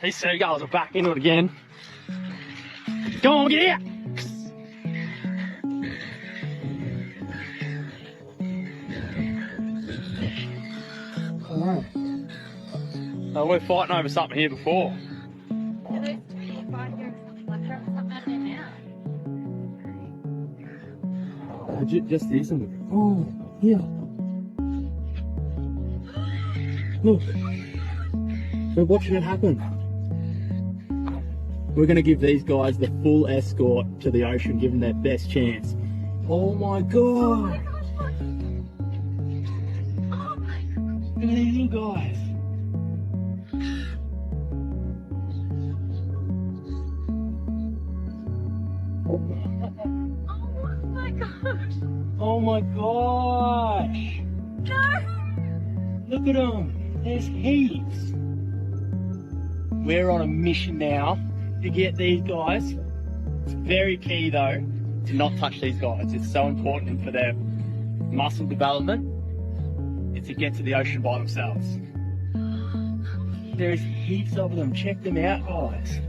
These seagulls are back into it again. Come on, get out! Oh, we're fighting over something here before. Are those two fighting over something like there something out there now? Just this one. Oh, here. Look. We're watching it happen. We're going to give these guys the full escort to the ocean, give them their best chance. Oh my god! Oh my god! Look at these little guys. Oh my gosh! Oh my gosh! No! Look at them. There's heaps. We're on a mission now to get these guys. It's very key though to not touch these guys. It's so important for their muscle development. It's to get to the ocean by themselves. There's heaps of them. Check them out, guys.